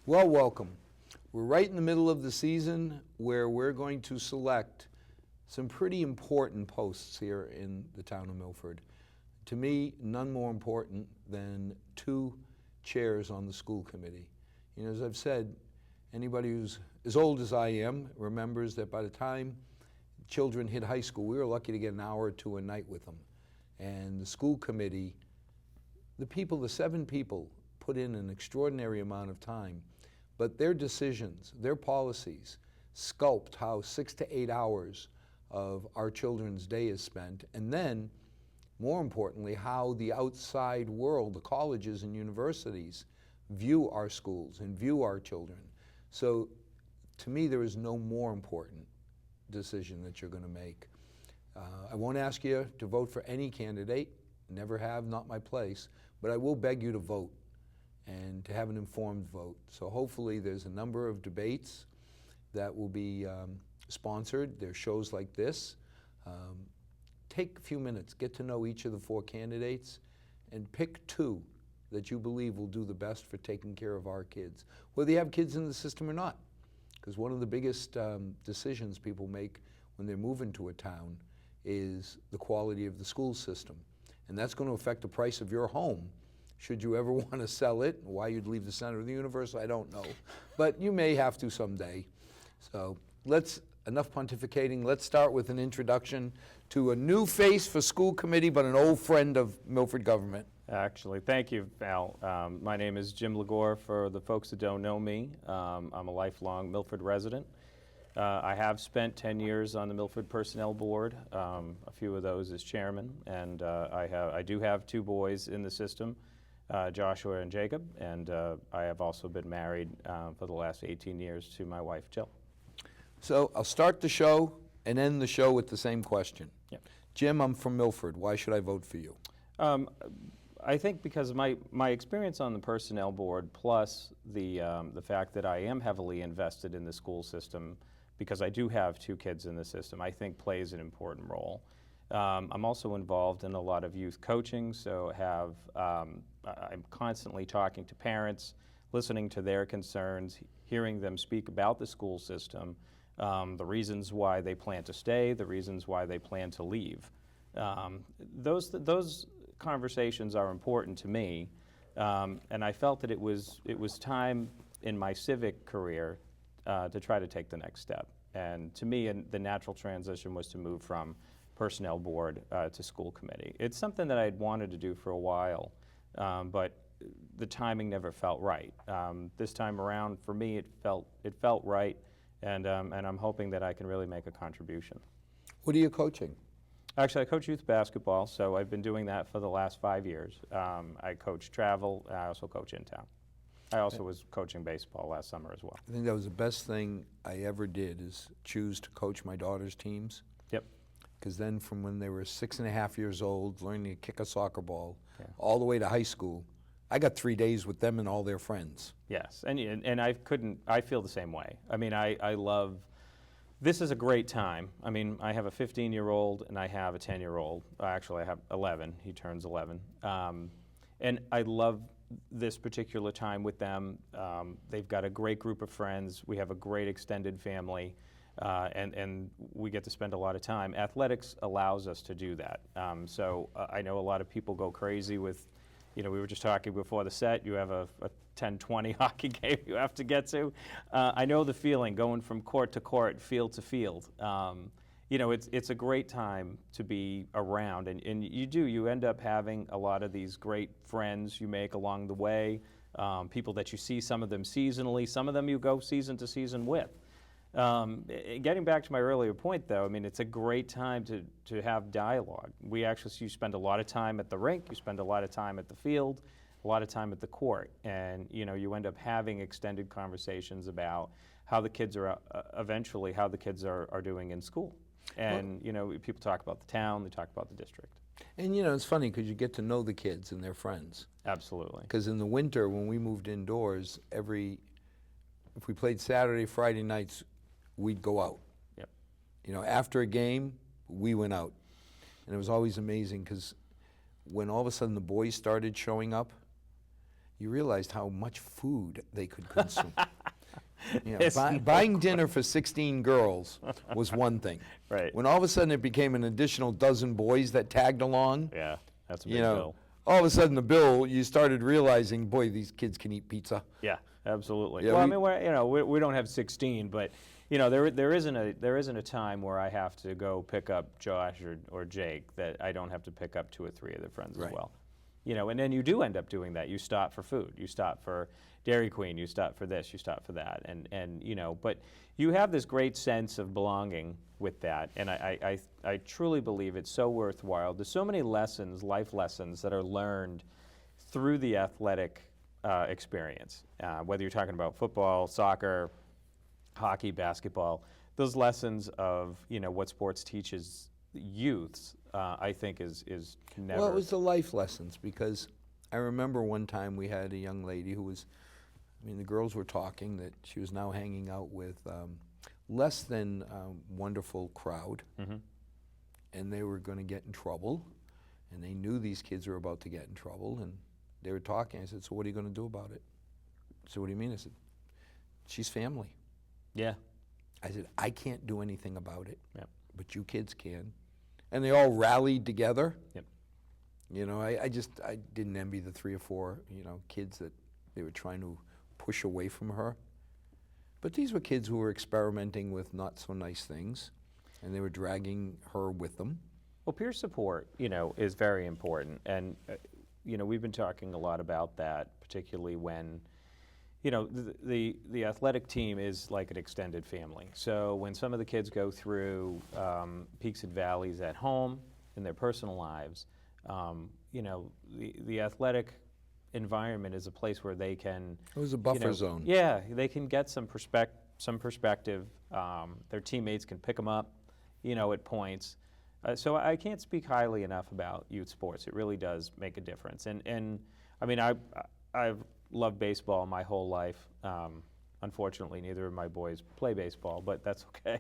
Well, welcome. We're right in the middle of the season where we're going to select some pretty important posts here in the town of Milford. To me, none more important than 2 chairs on the school committee. You know, as I've said, anybody who's as old as I am remembers that by the time children hit high school, we were lucky to get an hour or 2 a night with them. And the school committee, the 7 people, put in an extraordinary amount of time, but their decisions, their policies, sculpt how 6 to 8 hours of our children's day is spent, and then, more importantly, how the outside world, the colleges and universities, view our schools and view our children. So, to me, there is no more important decision that you're going to make. I won't ask you to vote for any candidate, never have, not my place, but I will beg you to vote and to have an informed vote. So hopefully there's a number of debates that will be sponsored. There's shows like this. Take a few minutes, get to know each of the 4 candidates, and pick 2 that you believe will do the best for taking care of our kids, whether you have kids in the system or not. Because one of the biggest decisions people make when they're moving to a town is the quality of the school system. And that's going to affect the price of your home. Should you ever want to sell it, why you'd leave the center of the universe, I don't know. But you may have to someday. So enough pontificating. Let's start with an introduction to a new face for school committee, but an old friend of Milford government. Actually, thank you, Val. My name is Jim Ligor. For the folks that don't know me, I'm a lifelong Milford resident. I have spent 10 years on the Milford Personnel Board, a few of those as chairman, and I do have 2 boys in the system, Joshua and Jacob, and I have also been married for the last 18 years to my wife, Jill. So I'll start the show and end the show with the same question. Yep. Jim, I'm from Milford. Why should I vote for you? I think because of my experience on the Personnel Board, plus the fact that I am heavily invested in the school system, because I do have 2 kids in the system, I think plays an important role. I'm also involved in a lot of youth coaching, so I'm constantly talking to parents, listening to their concerns, hearing them speak about the school system, the reasons why they plan to stay, the reasons why they plan to leave. Those conversations are important to me, and I felt that it was time in my civic career to try to take the next step. And to me, the natural transition was to move from Personnel Board to School Committee. It's something that I'd wanted to do for a while, but the timing never felt right. This time around, for me, it felt right, and I'm hoping that I can really make a contribution. What are you coaching? Actually, I coach youth basketball, so I've been doing that for the last 5 years. I coach travel, and I also coach in town. I also was coaching baseball last summer as well. I think that was the best thing I ever did, is choose to coach my daughter's teams. Yep. Because then from when they were 6.5 years old, learning to kick a soccer ball, Yeah. all the way to high school, I got 3 days with them and all their friends. Yes, and I feel the same way. I mean, I love, this is a great time. I mean, I have a 15-year-old and I have a 10-year-old. Actually, I have 11. He turns 11. And I love this particular time with them. They've got a great group of friends. We have a great extended family, and we get to spend a lot of time. Athletics allows us to do that. So I know a lot of people go crazy with, we were just talking before the set, you have a 10-20 hockey game you have to get to. I know the feeling, going from court to court, field to field. It's a great time to be around, and you end up having a lot of these great friends you make along the way, people that you see, some of them seasonally, some of them you go season to season with. Getting back to my earlier point, though, I mean, it's a great time to have dialogue. You spend a lot of time at the rink, you spend a lot of time at the field, a lot of time at the court, and you end up having extended conversations about how the kids are doing in school. And, people talk about the town, they talk about the district. And, it's funny because you get to know the kids and their friends. Absolutely. Because in the winter, when we moved indoors, if we played Saturday, Friday nights, we'd go out. Yep. After a game, we went out. And it was always amazing because when all of a sudden the boys started showing up, you realized how much food they could consume. It's no Buying dinner for 16 girls was one thing. Right. When all of a sudden it became an additional dozen boys that tagged along, Yeah, that's a big bill. all of a sudden the bill, you started realizing, boy, these kids can eat pizza. Yeah, absolutely. Yeah, well, we- I mean, we don't have 16, but there isn't a time where I have to go pick up Josh or Jake that I don't have to pick up 2 or 3 of their friends Right. as well. And then you do end up doing that. You stop for food. You stop for Dairy Queen. You stop for this. You stop for that. And but you have this great sense of belonging with that. And I truly believe it's so worthwhile. There's so many lessons, life lessons, that are learned through the athletic experience. Whether you're talking about football, soccer, hockey, basketball, those lessons of what sports teaches youths, I think is never. Well, it was the life lessons, because I remember one time we had a young lady who was, the girls were talking that she was now hanging out with less than wonderful crowd, and they were going to get in trouble, and they knew these kids were about to get in trouble, and they were talking. I said, so what are you going to do about it? So what do you mean? I said, she's family. Yeah. I said, I can't do anything about it, Yep. but you kids can. And they all rallied together. Yep. I didn't envy the 3 or 4, kids that they were trying to push away from her. But these were kids who were experimenting with not so nice things, and they were dragging her with them. Well, peer support, is very important, and we've been talking a lot about that, particularly when, the athletic team is like an extended family. So when some of the kids go through peaks and valleys at home in their personal lives, the athletic environment is a place where they can. It was a buffer zone. Yeah, they can get some perspective. Their teammates can pick them up, at points. So I can't speak highly enough about youth sports. It really does make a difference. And I mean, I've loved baseball my whole life. Unfortunately, neither of my boys play baseball, but that's okay.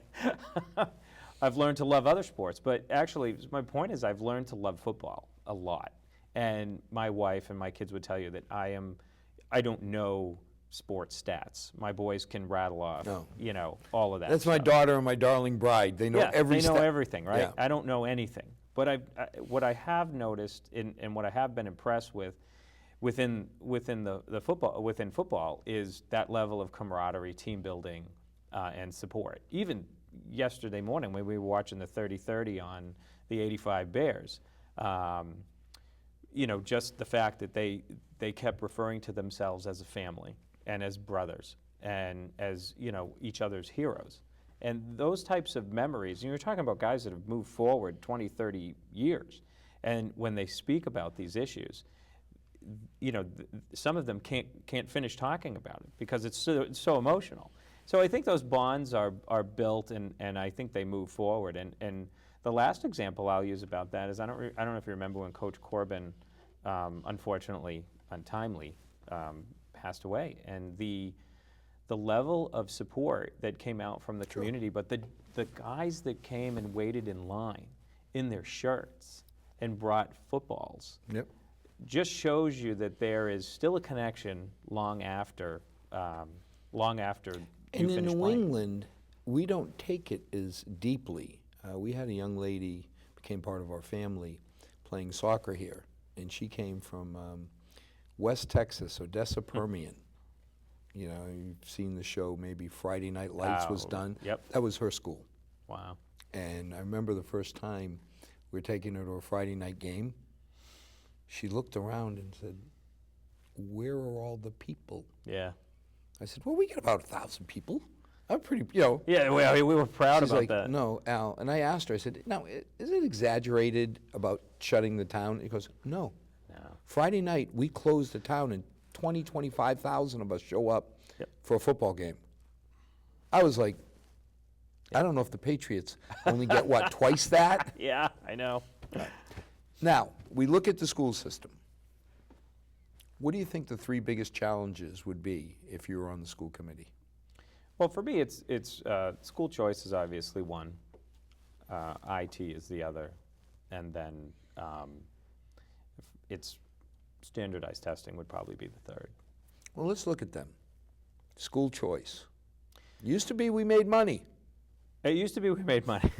I've learned to love other sports, but actually, my point is I've learned to love football a lot. And my wife and my kids would tell you that I don't know sports stats. My boys can rattle off, all of that. That's my stuff. daughter and my darling bride. They know every They know stat. everything, right? Yeah. I don't know anything. But what I have noticed and what I have been impressed with within football is that level of camaraderie, team building, and support. Even yesterday morning when we were watching the 30-30 on the '85 Bears, just the fact that they kept referring to themselves as a family and as brothers and as each other's heroes. And those types of memories, you're talking about guys that have moved forward 20, 30 years, and when they speak about these issues, some of them can't finish talking about it because it's so emotional. So I think those bonds are built, and I think they move forward. And the last example I'll use about that is I don't know if you remember when Coach Corbin, unfortunately, untimely, passed away, and the level of support that came out from the community, but the guys that came and waited in line in their shirts and brought footballs. Yep. Just shows you that there is still a connection long after you And in finish New playing. England, we don't take it as deeply. We had a young lady, became part of our family, playing soccer here, and she came from West Texas, Odessa, Permian. You've seen the show, maybe Friday Night Lights was done. Yep. That was her school. Wow. And I remember the first time we were taking her to a Friday night game, she looked around and said, where are all the people? Yeah. I said, well, we get about 1,000 people. I'm pretty, Yeah, well, we were proud She's about like, that. no, Al. And I asked her, I said, now, is it exaggerated about shutting the town? He goes, no. No. Friday night, we close the town and 25,000 of us show up for a football game. I was like, I don't know if the Patriots only get, twice that? Yeah, I know. Now, we look at the school system. What do you think the 3 biggest challenges would be if you were on the school committee? Well, for me, it's school choice is obviously one. IT is the other, and then it's standardized testing would probably be the third. Well, let's look at them. School choice. Used to be we made money. It used to be we made money.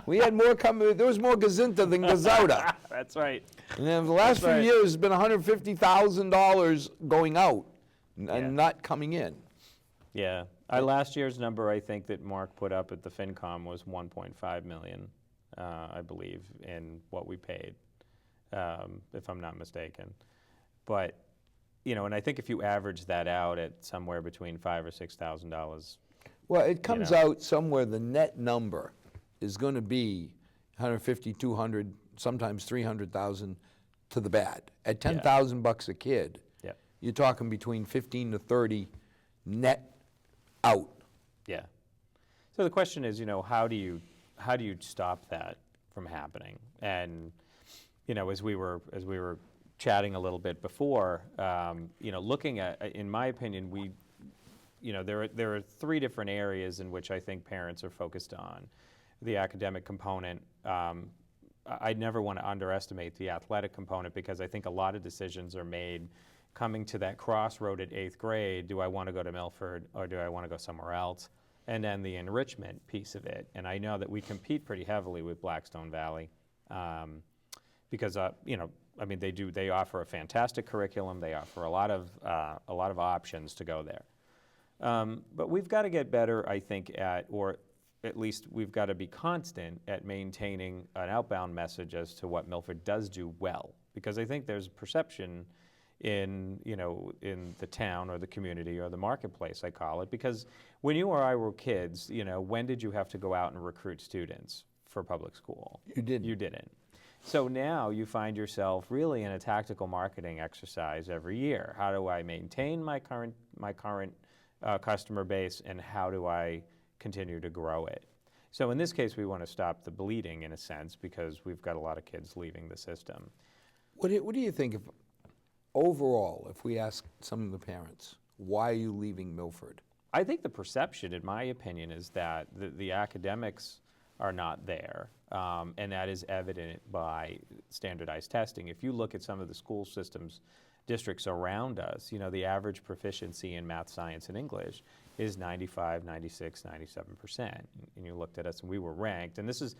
We had more coming. There was more Gazinta than Gazauda. That's right. And then the last few years, it's been $150,000 going out and not coming in. Yeah. Last year's number, I think, that Mark put up at the FinCom was $1.5 million, I believe, in what we paid, if I'm not mistaken. But, you know, and I think if you average that out at somewhere between $5,000 or $6,000. Well, it comes out somewhere the net number is going to be 150, 200, sometimes 300,000 to the bad. At $10,000 a kid, you're talking between 15 to 30 net out. Yeah. So the question is, you know, how do you stop that from happening? And, you know, as we were chatting a little bit before, you know, looking at, in my opinion, you know, there are three different areas in which I think parents are focused on. The academic component, I never want to underestimate the athletic component, because I think a lot of decisions are made coming to that crossroad at 8th grade. Do I want to go to Milford or do I want to go somewhere else? And then the enrichment piece of it. And I know that we compete pretty heavily with Blackstone Valley because, you know, I mean, they offer a fantastic curriculum. They offer a lot of options to go there. But we've got to get better, I think, or at least we've got to be constant at maintaining an outbound message as to what Milford does do well. Because I think there's a perception in the town or the community or the marketplace, I call it. Because when you or I were kids, you know, when did you have to go out and recruit students for public school? You didn't. You didn't. So now you find yourself really in a tactical marketing exercise every year. How do I maintain my current customer base, and how do I continue to grow it? So in this case, we want to stop the bleeding, in a sense, because we've got a lot of kids leaving the system. What do you think, overall, if we ask some of the parents, why are you leaving Milford? I think the perception, in my opinion, is that the academics are not there, and that is evident by standardized testing. If you look at some of the school systems, districts around us, you know, the average proficiency in math, science, and English is 95, 96, 97%. And you looked at us, and we were ranked. And this is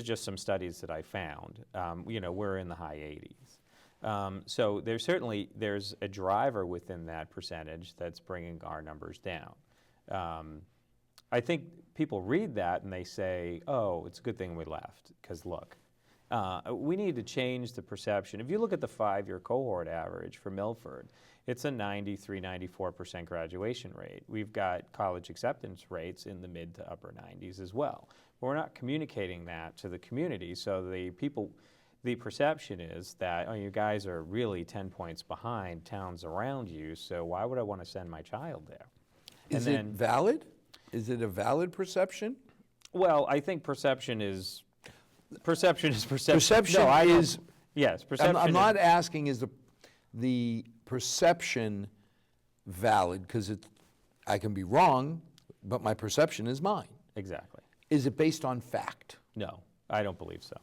just some studies that I found. You know, we're in the high 80s. So there's a driver within that percentage that's bringing our numbers down. I think people read that and they say, oh, it's a good thing we left, because look, we need to change the perception. If you look at the 5-year cohort average for Milford, it's a 93, 94% graduation rate. We've got college acceptance rates in the mid to upper 90s as well. But we're not communicating that to the community, so the perception is that, oh, you guys are really 10 points behind towns around you, so why would I want to send my child there? Is it valid? Is it a valid perception? Well, I think perception is perception. Perception is... Yes, perception I'm not asking is the perception valid, because I can be wrong, but my perception is mine. Exactly. Is it based on fact? No, I don't believe so.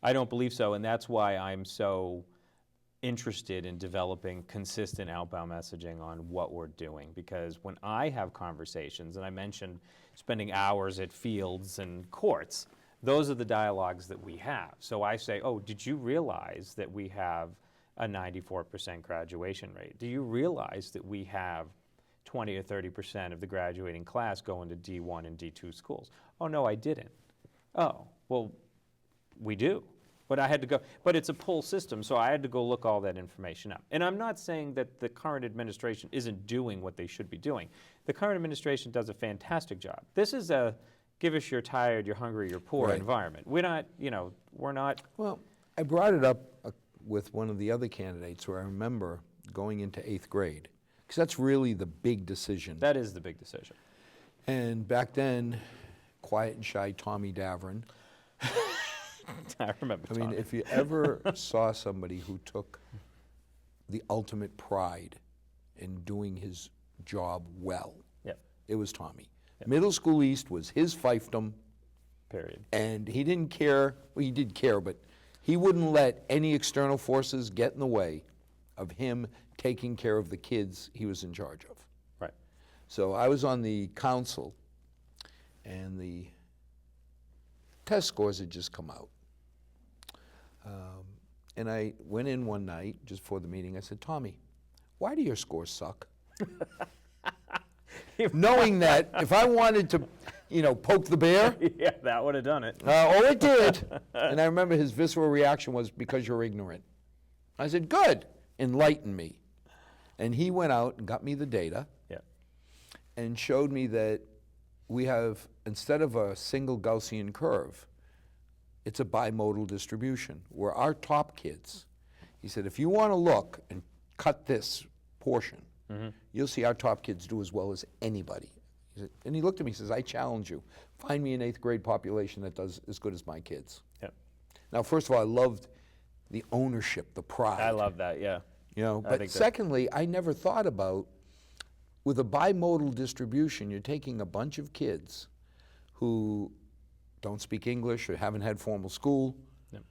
I don't believe so, and that's why I'm so interested in developing consistent outbound messaging on what we're doing. Because when I have conversations, and I mentioned spending hours at fields and courts, those are the dialogues that we have. So I say, oh, did you realize that we have a 94% graduation rate? Do you realize that we have 20 or 30% of the graduating class going to D1 and D2 schools? Oh, no, I didn't. Oh, well, we do. But I had to go, but it's a pull system, so I had to go look all that information up. And I'm not saying that the current administration isn't doing what they should be doing. The current administration does a fantastic job. This is a give us you're tired, you're hungry, you're poor environment. We're not, we're not. Well, I brought it up with one of the other candidates where I remember going into 8th grade, because that's really the big decision. That is the big decision. And back then, quiet and shy Tommy Davern. I remember I mean, if you ever saw somebody who took the ultimate pride in doing his job well, it was Tommy. Middle School East was his fiefdom. Period. And he didn't care, well, he did care, but He wouldn't let any external forces get in the way of him taking care of the kids he was in charge of. Right. So I was on the council, and the test scores had just come out. And I went in one night, just before the meeting, I said, Tommy, why do your scores suck? Knowing that if I wanted to, poke the bear, Yeah, that would have done it. it did. And I remember his visceral reaction was, because you're ignorant. I said, good, enlighten me. And he went out and got me the data. Yeah. And showed me that we have, instead of a single Gaussian curve, it's a bimodal distribution, where our top kids, he said, if you want to look and cut this portion, you'll see our top kids do as well as anybody. He said, and he looked at me and says, I challenge you. Find me an 8th grade population that does as good as my kids. Yep. Now, first of all, I loved the ownership, the pride. I love that, yeah. But secondly, I never thought about, with a bimodal distribution, you're taking a bunch of kids who don't speak English or haven't had formal school, Yep.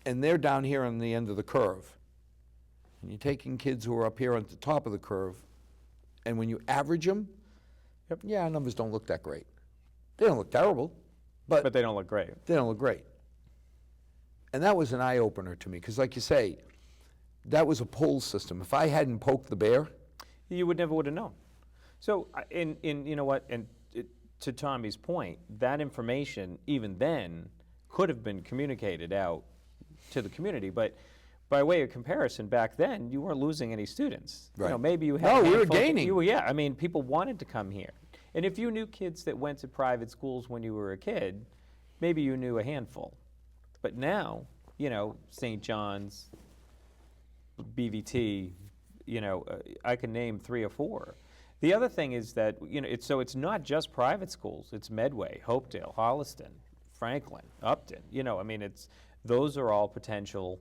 and they're down here on the end of the curve. And you're taking kids who are up here at the top of the curve, and when you average them, Yep. yeah, our numbers don't look that great. They don't look terrible, But they don't look great. they don't look great. And that was an eye-opener to me, because like you say, that was a pull system. If I hadn't poked the bear, You would never would have known. So, you know what, to Tommy's point, that information, even then, could have been communicated out to the community, but by way of comparison, back then, you weren't losing any students. Right. Maybe you had No, a we were handful- gaining. Yeah, I mean, people wanted to come here. And if you knew kids that went to private schools when you were a kid, maybe you knew a handful. But now, St. John's, BVT, I can name 3 or 4. The other thing is that, it's not just private schools. It's Medway, Hopedale, Holliston, Franklin, Upton. Those are all potential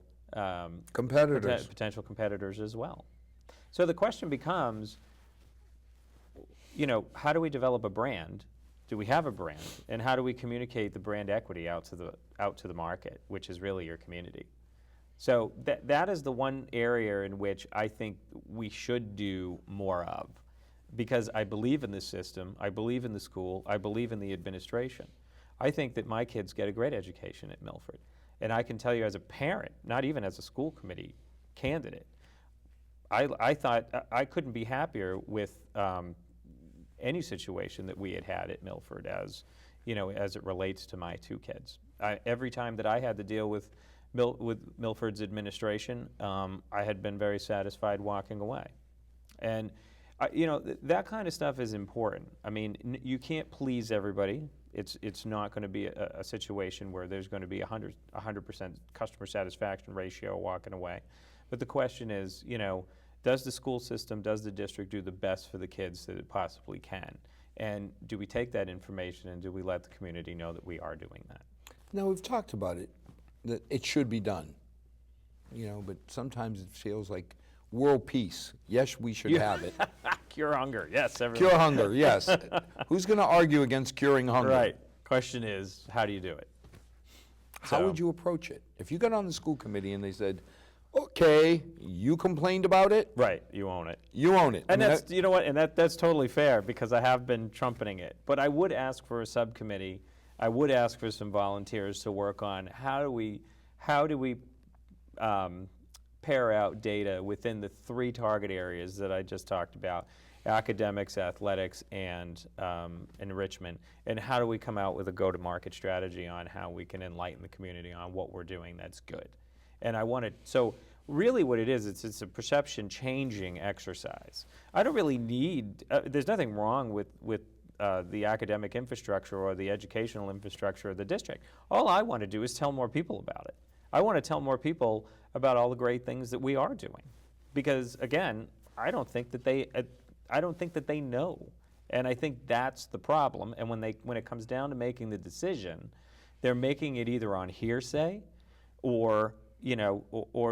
competitors. potential competitors as well. So the question becomes, how do we develop a brand? Do we have a brand? And how do we communicate the brand equity out to the market, which is really your community? So that is the one area in which I think we should do more of, because I believe in this system, I believe in the school, I believe in the administration. I think that my kids get a great education at Milford. And I can tell you as a parent, not even as a school committee candidate, I thought I couldn't be happier with any situation that we had at Milford as it relates to my 2 kids. Every time that I had to deal with Milford's administration, I had been very satisfied walking away. And that kind of stuff is important. I mean, you can't please everybody. It's not going to be a situation where there's going to be 100% customer satisfaction ratio walking away. But the question is, does the school system, does the district do the best for the kids that it possibly can? And do we take that information and do we let the community know that we are doing that? Now, we've talked about it, that it should be done, but sometimes it feels like world peace. Yes, we should have it. Cure hunger, yes. Everyone. Cure hunger, yes. Who's going to argue against curing hunger? Right. Question is, how do you do it? How would you approach it? If you got on the school committee and they said, okay, you complained about it, Right, you own it. you own it. And I mean, that's, you know what, and that's totally fair, because I have been trumpeting it. But I would ask for a subcommittee, I would ask for some volunteers to work on how do we pair out data within the 3 target areas that I just talked about: academics, athletics, and enrichment. And how do we come out with a go-to-market strategy on how we can enlighten the community on what we're doing that's good? And I wanted, so really what it is, it's a perception changing exercise. I don't really need, there's nothing wrong with the academic infrastructure or the educational infrastructure of the district. All I want to do is tell more people about it. I want to tell more people about all the great things that we are doing. Because again, I don't think that they know. And I think that's the problem. And when it comes down to making the decision, they're making it either on hearsay or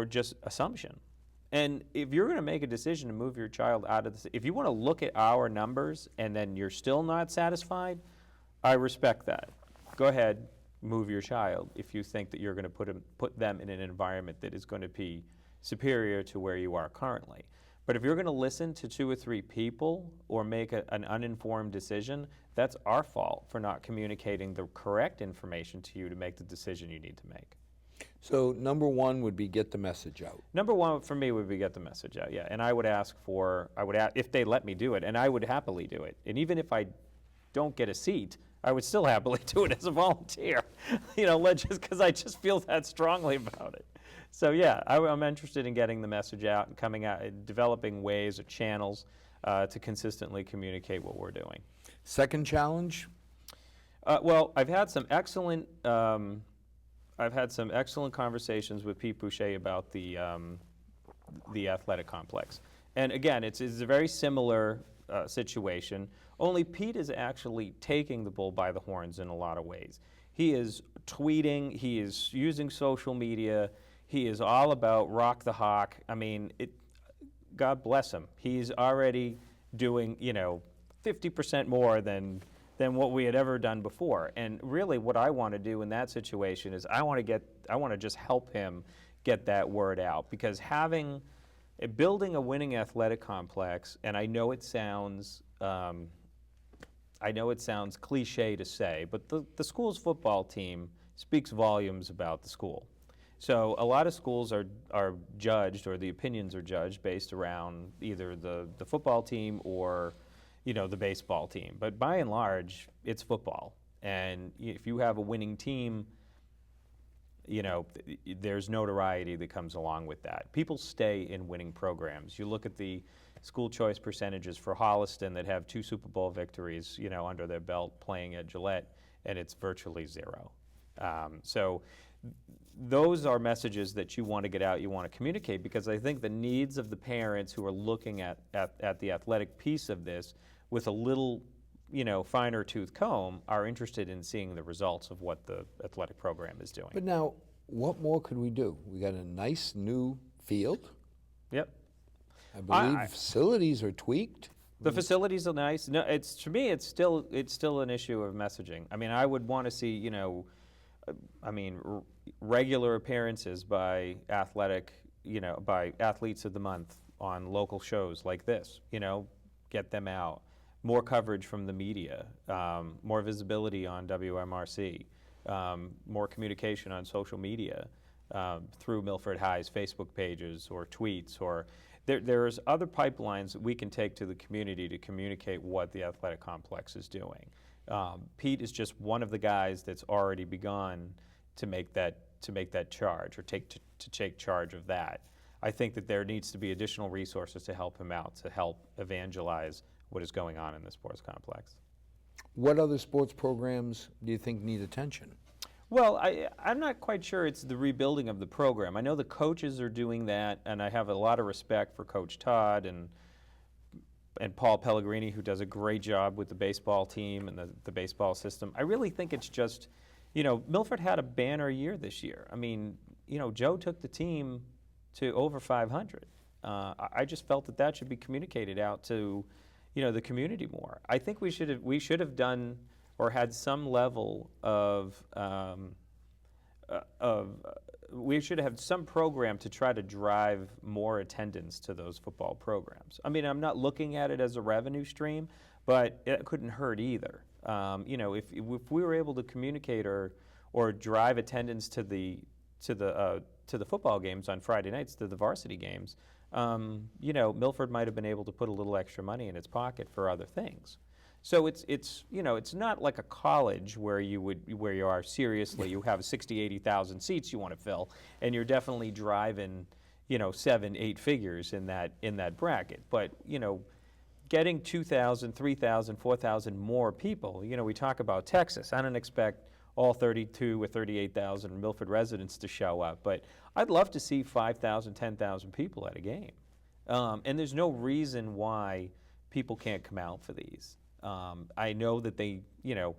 just assumption. And if you're going to make a decision to move your child out of if you want to look at our numbers and then you're still not satisfied, I respect that. Go ahead, move your child if you think that you're going to put them in an environment that is going to be superior to where you are currently. But if you're going to listen to 2 or 3 people or make an uninformed decision, that's our fault for not communicating the correct information to you to make the decision you need to make. So number one would be get the message out. Number one for me would be get the message out, yeah. And I would ask if they let me do it, and I would happily do it. And even if I don't get a seat, I would still happily do it as a volunteer, just because I just feel that strongly about it. So yeah, I'm interested in getting the message out and coming out, developing ways or channels to consistently communicate what we're doing. Second challenge? Well, I've had some excellent conversations with Pete Boucher about the athletic complex. And again, it's a very similar situation, only Pete is actually taking the bull by the horns in a lot of ways. He is tweeting, he is using social media, he is all about rock the hawk. I mean, God bless him. He's already doing, 50% more than what we had ever done before. And really what I want to do in that situation is I want to just help him get that word out, because building a winning athletic complex, and I know it sounds cliche to say, but the school's football team speaks volumes about the school. So a lot of schools are judged, or the opinions are judged based around either the football team or the baseball team. But by and large, it's football. And if you have a winning team, there's notoriety that comes along with that. People stay in winning programs. You look at the school choice percentages for Holliston that have 2 Super Bowl victories, under their belt playing at Gillette, and it's virtually 0. So those are messages that you want to get out, you want to communicate, because I think the needs of the parents who are looking at the athletic piece of this with a little, finer tooth comb are interested in seeing the results of what the athletic program is doing. But now, what more could we do? We got a nice new field. Yep. I believe facilities are tweaked. The facilities are nice. No, to me, it's still an issue of messaging. I mean, I would want to see, regular appearances by by athletes of the month on local shows like this. Get them out. More coverage from the media. More visibility on WMRC. More communication on social media through Milford High's Facebook pages or tweets, or there's other pipelines that we can take to the community to communicate what the athletic complex is doing. Pete is just one of the guys that's already begun to make that charge, or to take charge of that. I think that there needs to be additional resources to help him out, to help evangelize what is going on in the sports complex. What other sports programs do you think need attention? Well, I'm not quite sure it's the rebuilding of the program. I know the coaches are doing that, and I have a lot of respect for Coach Todd and Paul Pellegrini, who does a great job with the baseball team and the baseball system. I really think it's just, Milford had a banner year this year. I mean, Joe took the team to over 500. I just felt that should be communicated out to, the community more. I think we should have done or had some level we should have some program to try to drive more attendance to those football programs. I mean, I'm not looking at it as a revenue stream, but it couldn't hurt either. If we were able to communicate or drive attendance to the football games on Friday nights, to the varsity games, Milford might have been able to put a little extra money in its pocket for other things. So it's not like a college where you are seriously, you have 60, 80,000 seats you want to fill, and you're definitely driving, 7, 8 figures in that bracket. But, getting 2,000, 3,000, 4,000 more people, we talk about Texas. I don't expect all 32 or 38,000 Milford residents to show up, but I'd love to see 5,000, 10,000 people at a game. And there's no reason why people can't come out for these. I know that they know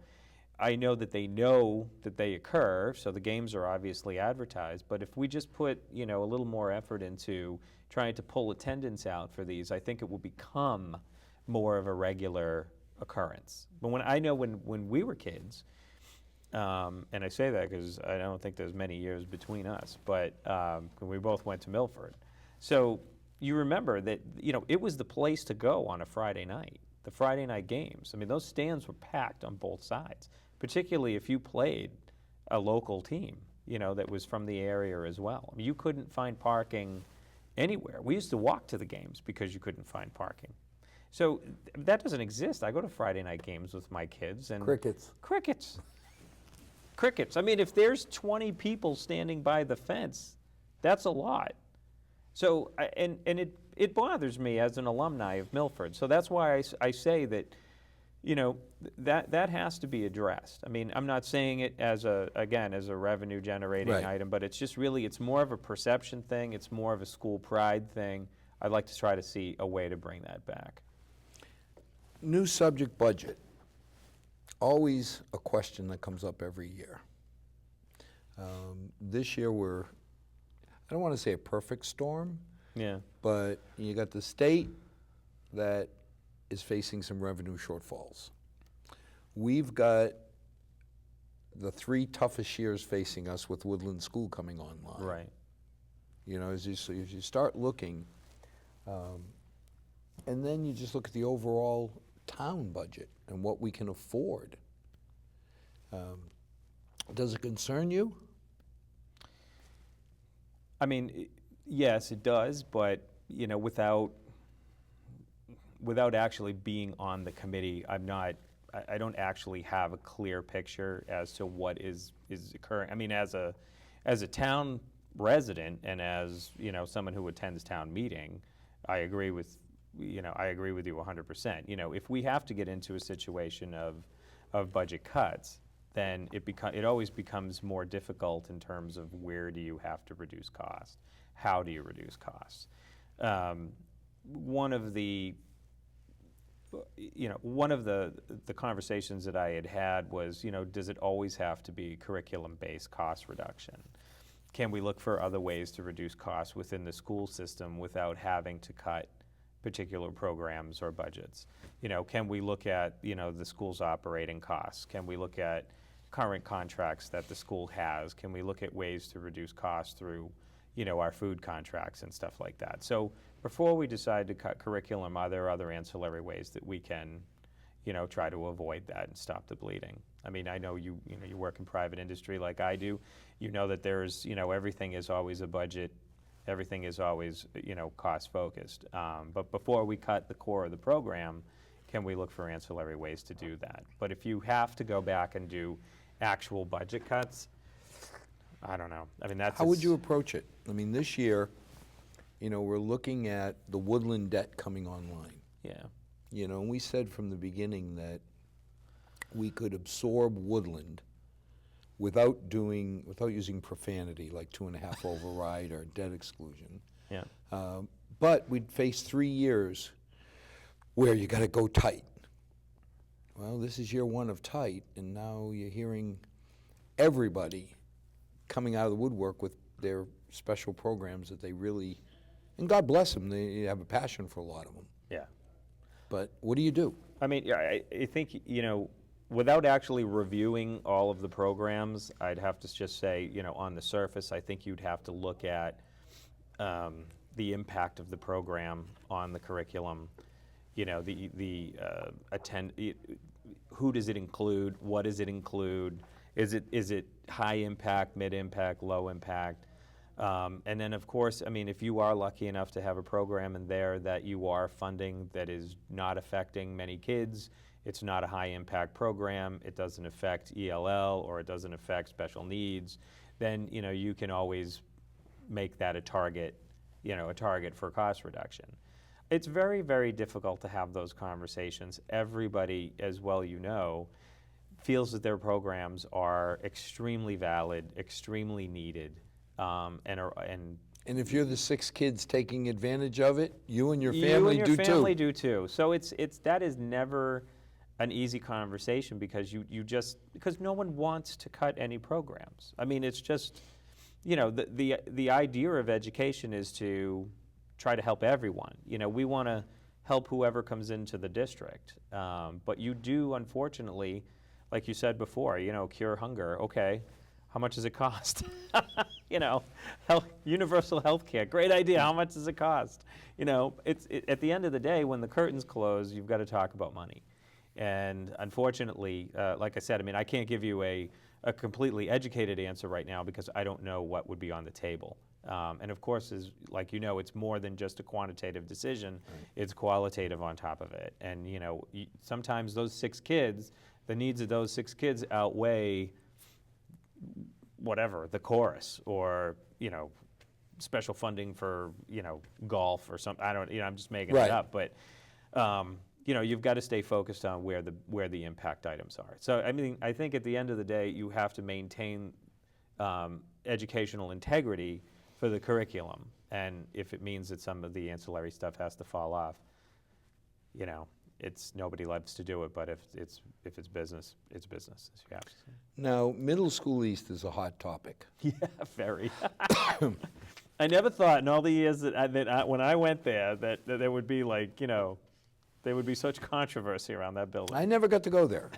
that they occur, so the games are obviously advertised. But if we just put, a little more effort into trying to pull attendance out for these, I think it will become more of a regular occurrence. But when we were kids, And I say that because I don't think there's many years between us, but we both went to Milford. So you remember that, it was the place to go on a Friday night, the Friday night games. I mean, those stands were packed on both sides, particularly if you played a local team, that was from the area as well. I mean, you couldn't find parking anywhere. We used to walk to the games because you couldn't find parking. So that doesn't exist. I go to Friday night games with my kids and Crickets. Crickets. I mean, if there's 20 people standing by the fence, that's a lot. So, and it bothers me as an alumni of Milford. So that's why I say that, that has to be addressed. I mean, I'm not saying it as a revenue generating Right. item, but it's just really, it's more of a perception thing. It's more of a school pride thing. I'd like to try to see a way to bring that back. New subject budget. Always a question that comes up every year. This year I don't want to say a perfect storm, Yeah. but you got the state that is facing some revenue shortfalls. We've got the 3 toughest years facing us with Woodland School coming online. Right. As you start looking, and then you just look at the overall town budget and what we can afford. Does it concern you? I mean, yes, it does, but, without actually being on the committee, I don't actually have a clear picture as to what is occurring. I mean, as a town resident and as, someone who attends town meeting, I agree with you 100%. If we have to get into a situation of budget cuts, then it always becomes more difficult in terms of where do you have to reduce costs, how do you reduce costs. One of the conversations that I had was, does it always have to be curriculum-based cost reduction? Can we look for other ways to reduce costs within the school system without having to cut particular programs or budgets? Can we look at, the school's operating costs? Can we look at current contracts that the school has? Can we look at ways to reduce costs through, our food contracts and stuff like that? So before we decide to cut curriculum, are there other ancillary ways that we can, try to avoid that and stop the bleeding? I mean, I know you work in private industry like I do. You know that there's, everything is always a budget. Everything is always, cost focused. But before we cut the core of the program, can we look for ancillary ways to do that? But if you have to go back and do actual budget cuts, I don't know. I mean, How would you approach it? I mean, this year, we're looking at the Woodland debt coming online. Yeah. And we said from the beginning that we could absorb Woodland without using profanity like 2.5 override or debt exclusion. Yeah. But we'd face 3 years where you got to go tight. Well, this is year 1 of tight, and now you're hearing everybody coming out of the woodwork with their special programs that they really, and God bless them, they have a passion for a lot of them. Yeah. But what do you do? I mean, I think, without actually reviewing all of the programs, I'd have to just say, on the surface, I think you'd have to look at the impact of the program on the curriculum. Who does it include? What does it include? Is it high impact, mid impact, low impact? And then, of course, I mean, if you are lucky enough to have a program in there that you are funding that is not affecting many kids, it's not a high-impact program, it doesn't affect ELL or it doesn't affect special needs, then, you can always make that a target for cost reduction. It's very, very difficult to have those conversations. Everybody, as well feels that their programs are extremely valid, extremely needed, and if you're the 6 kids taking advantage of it, you and your family do too. You and your family do too. So that is never an easy conversation because because no one wants to cut any programs. I mean, it's just, the idea of education is to try to help everyone. We want to help whoever comes into the district. But you do, unfortunately, like you said before, cure hunger. Okay, how much does it cost? Universal health care, great idea. How much does it cost? At the end of the day, when the curtains close, you've got to talk about money. And unfortunately, like I said, I can't give you a completely educated answer right now because I don't know what would be on the table. And of course, it's more than just a quantitative decision. Right. It's qualitative on top of it. And sometimes those 6 kids, the needs of those 6 kids outweigh whatever, the chorus or, special funding for, golf or something. I don't, I'm just making it up. But, you've got to stay focused on where the impact items are. So, I think at the end of the day, you have to maintain educational integrity for the curriculum. And if it means that some of the ancillary stuff has to fall off, nobody loves to do it, but if it's business, it's business, as you have to say. Now, Middle School East is a hot topic. Yeah, very. I never thought in all the years when I went there that there would be there would be such controversy around that building. I never got to go there.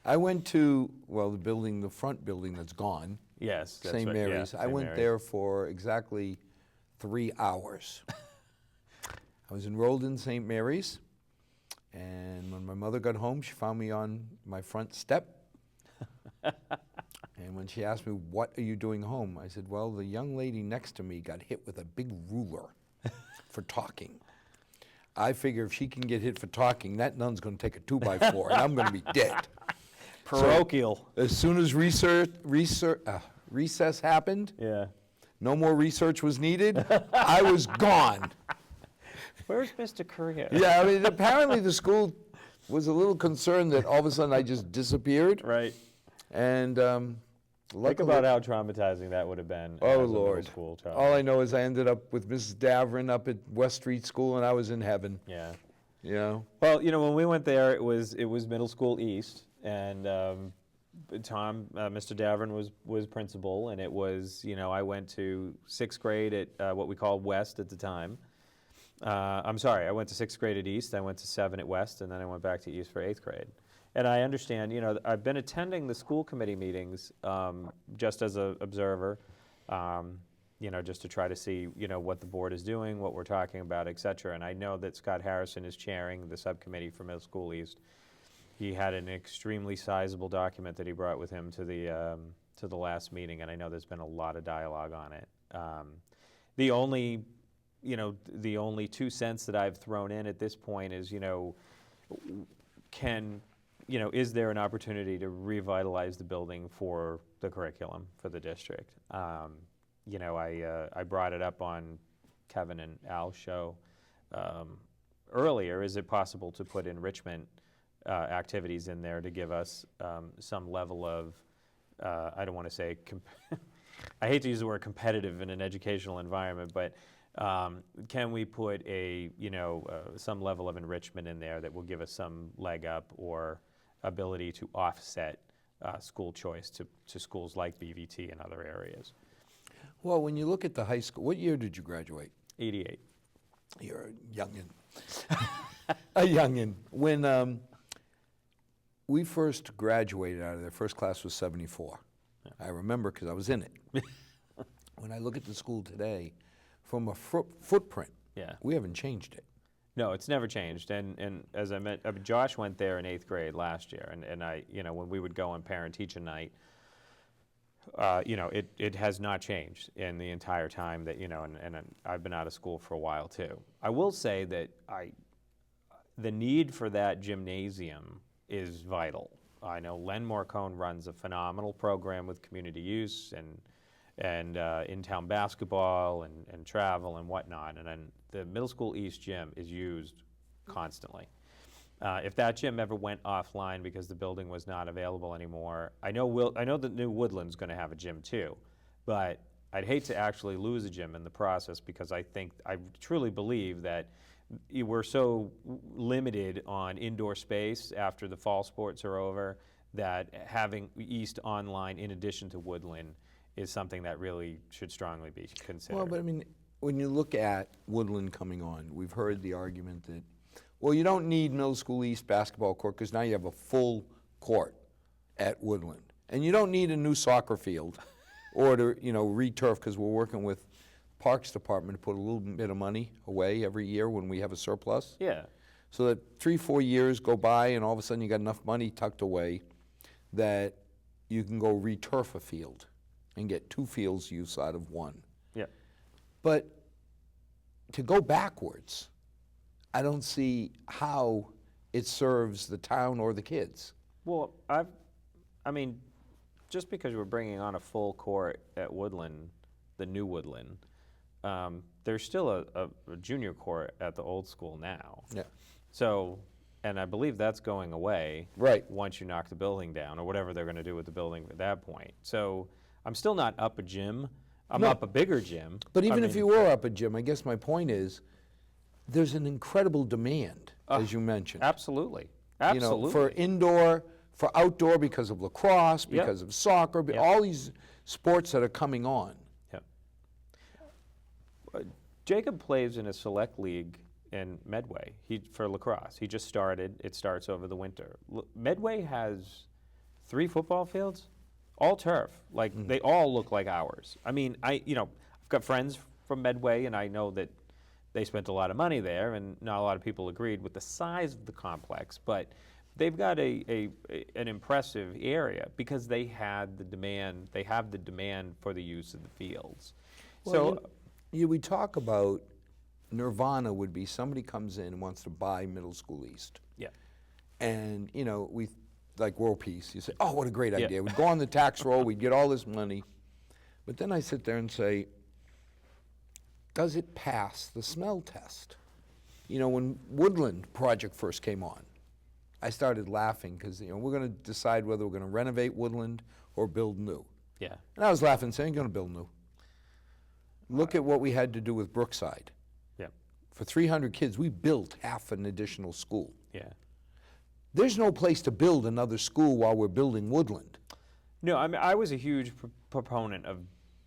I went to, the front building that's gone. Yes, that's St. right. Mary's. Yeah, I went there for exactly 3 hours. I was enrolled in St. Mary's, and when my mother got home, she found me on my front step. And when she asked me, "What are you doing home?" I said, "Well, the young lady next to me got hit with a big ruler for talking. I figure if she can get hit for talking, that nun's going to take a 2x4, and I'm going to be dead." Parochial. So, as soon as recess happened, no more research was needed, I was gone. Where's Mr. Correia? Yeah, apparently the school was a little concerned that all of a sudden I just disappeared. Right. And think about how traumatizing that would have been. Oh, as a Lord. Middle school child. All I know is I ended up with Mrs. Davern up at West Street School, and I was in heaven. Yeah. Well, when we went there, it was Middle School East, and Tom, Mr. Davern was principal, and it was, I went to 6th grade at what we called West at the time. I'm sorry, I went to 6th grade at East, I went to 7 at West, and then I went back to East for 8th grade. And I understand, I've been attending the school committee meetings just as an observer, just to try to see, what the board is doing, what we're talking about, et cetera. And I know that Scott Harrison is chairing the subcommittee for Middle School East. He had an extremely sizable document that he brought with him to the last meeting, and I know there's been a lot of dialogue on it. The only 2 cents that I've thrown in at this point is, is there an opportunity to revitalize the building for the curriculum for the district? I brought it up on Kevin and Al's show earlier. Is it possible to put enrichment activities in there to give us some level of, I don't want to say, I hate to use the word competitive in an educational environment, but can we put some level of enrichment in there that will give us some leg up or ability to offset school choice to schools like BVT and other areas? Well, when you look at the high school, what year did you graduate? 88. You're a youngin'. A youngin'. When we first graduated out of there, first class was 74. Yeah. I remember because I was in it. When I look at the school today, from a footprint, we haven't changed it. No, it's never changed. And as I meant, Josh went there in 8th grade last year, and I, when we would go on parent-teacher night, it has not changed in the entire time that, and I've been out of school for a while too. I will say that the need for that gymnasium is vital. I know Len Morcone runs a phenomenal program with community use and in-town basketball and travel and whatnot, and then the Middle School East gym is used constantly. If that gym ever went offline because the building was not available anymore, I know that New Woodland's going to have a gym too, but I'd hate to actually lose a gym in the process because I truly believe that we're so limited on indoor space after the fall sports are over that having East online in addition to Woodland is something that really should strongly be considered. Well, but when you look at Woodland coming on, we've heard the argument that, well, you don't need Middle School East basketball court because now you have a full court at Woodland. And you don't need a new soccer field or to, re-turf, because we're working with Parks Department to put a little bit of money away every year when we have a surplus. Yeah. So that 3-4 years go by and all of a sudden you got enough money tucked away that you can go re-turf a field and get 2 fields use out of 1. Yeah. But to go backwards, I don't see how it serves the town or the kids. Well, I mean, just because we're bringing on a full court at Woodland, the new Woodland, there's still a junior court at the old school now. Yeah. So, and I believe that's going away. Right. Once you knock the building down, or whatever they're going to do with the building at that point. So, I'm still not up a gym. I'm up a bigger gym. But even if you were up a gym, I guess my point is, there's an incredible demand, as you mentioned. Absolutely. Absolutely. For indoor, for outdoor, because of lacrosse, because of soccer, all these sports that are coming on. Yep. Jacob plays in a select league in Medway for lacrosse. He just started. It starts over the winter. Medway has 3 football fields, all turf. Like they all look like ours. I mean, I've got friends from Medway, and I know that they spent a lot of money there, and not a lot of people agreed with the size of the complex, but they've got an impressive area because they had the demand. They have the demand for the use of the fields. Well, we talk about nirvana would be somebody comes in and wants to buy Middle School East. Yeah. And, we, like World Peace, you say, oh, what a great idea. We'd go on the tax roll, we'd get all this money. But then I sit there and say, does it pass the smell test? When Woodland project first came on, I started laughing because, we're going to decide whether we're going to renovate Woodland or build new. Yeah. And I was laughing, saying, going to build new. Look at what we had to do with Brookside. Yeah. For 300 kids, we built half an additional school. Yeah. There's no place to build another school while we're building Woodland. No, I mean, I was a huge proponent of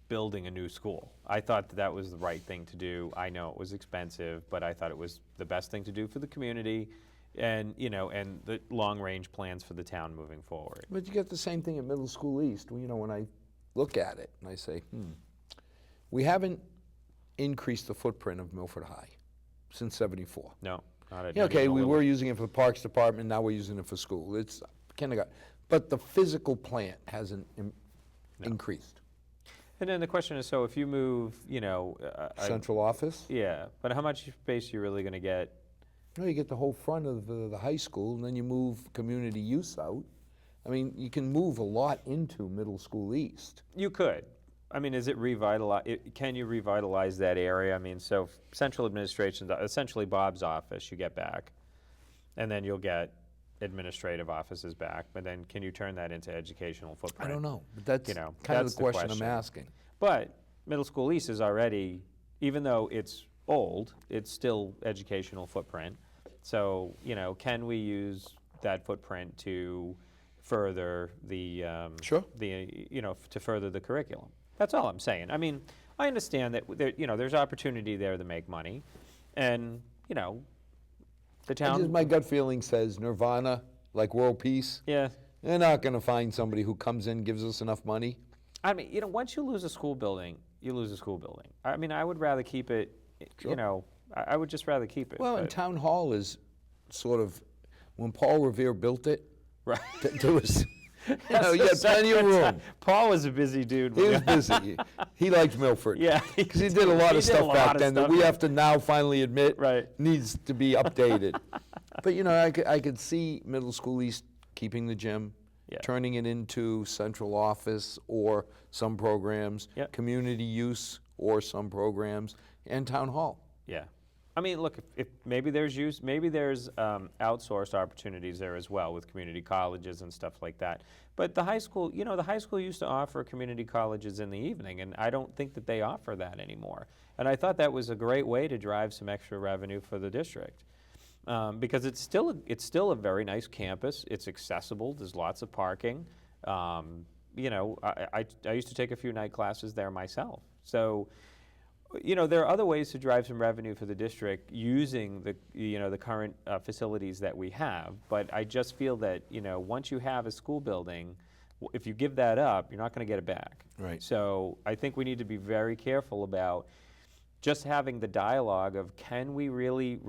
building a new school. I thought that was the right thing to do. I know it was expensive, but I thought it was the best thing to do for the community and, and the long-range plans for the town moving forward. But you get the same thing at Middle School East. When I look at it and I say, we haven't increased the footprint of Milford High since '74. No, not at Okay, we were using it for the Parks Department, now we're using it for school. It's kindergarten. But the physical plant hasn't increased. And then the question is, so if you move, Central office? Yeah, but how much space are you really going to get? No, you get the whole front of the high school, and then you move community use out. I mean, you can move a lot into Middle School East. You could. I mean, is it revitalized? Can you revitalize that area? I mean, so central administration, essentially Bob's office, you get back, and then you'll get administrative offices back. But then, can you turn that into educational footprint? I don't know, but that's kind of that's the question I'm asking. But Middle School East is already, even though it's old, it's still educational footprint. So, can we use that footprint to further the to further the curriculum? That's all I'm saying. I mean, I understand that there's opportunity there to make money, and the town. My gut feeling says Nirvana, like World Peace. Yeah. They're not going to find somebody who comes in, gives us enough money. I mean, once you lose a school building, you lose a school building. I mean, I would rather keep it. Sure. I would just rather keep it. Well, and Town Hall is sort of when Paul Revere built it. Right. There was. You had plenty of room. Paul was a busy dude. He was busy. He liked Milford. Yeah. Because he did a lot of stuff back then that we have to now finally admit needs to be updated. But, I could see Middle School East keeping the gym, turning it into central office or some programs, community use or some programs, and Town Hall. Yeah. I mean, look, if maybe there's outsourced opportunities there as well with community colleges and stuff like that. But the high school, the high school used to offer community colleges in the evening, and I don't think that they offer that anymore. And I thought that was a great way to drive some extra revenue for the district. Because it's still a very nice campus. It's accessible. There's lots of parking. I used to take a few night classes there myself. So You know, there are other ways to drive some revenue for the district using the, you know, the current facilities that we have. But I just feel that, you know, once you have a school building, if you give that up, you're not going to get it back. Right. So I think we need to be very careful about just having the dialogue of, can we really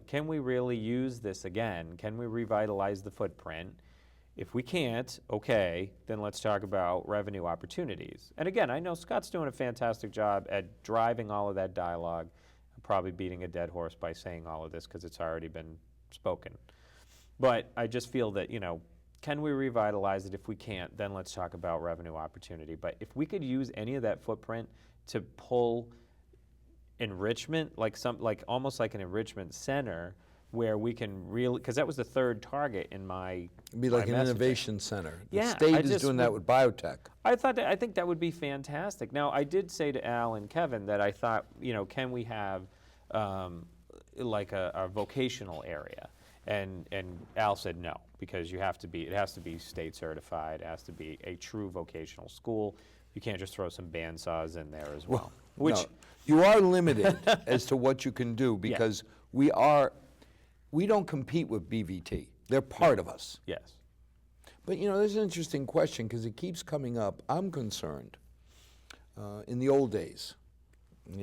can we really use this again? Can we revitalize the footprint? If we can't, okay, then let's talk about revenue opportunities. And again, I know Scott's doing a fantastic job at driving all of that dialogue. I'm probably beating a dead horse by saying all of this because it's already been spoken. But I just feel that, you know, can we revitalize it? If we can't, then let's talk about revenue opportunity. But if we could use any of that footprint to pull enrichment, like almost like an enrichment center, where we can really, because that was the third target in my It'd be like an messaging. innovation center. The Yeah, state I is just doing that with biotech. I think that would be fantastic. Now, I did say to Al and Kevin that I thought, you know, can we have like a vocational area? And Al said no, because it has to be state certified. It has to be a true vocational school. You can't just throw some bandsaws in there as well. Which No, you are limited as to what you can do because we don't compete with BVT. They're part of us. yes, But you know, there's an interesting question because it keeps coming up. I'm concerned. In the old days,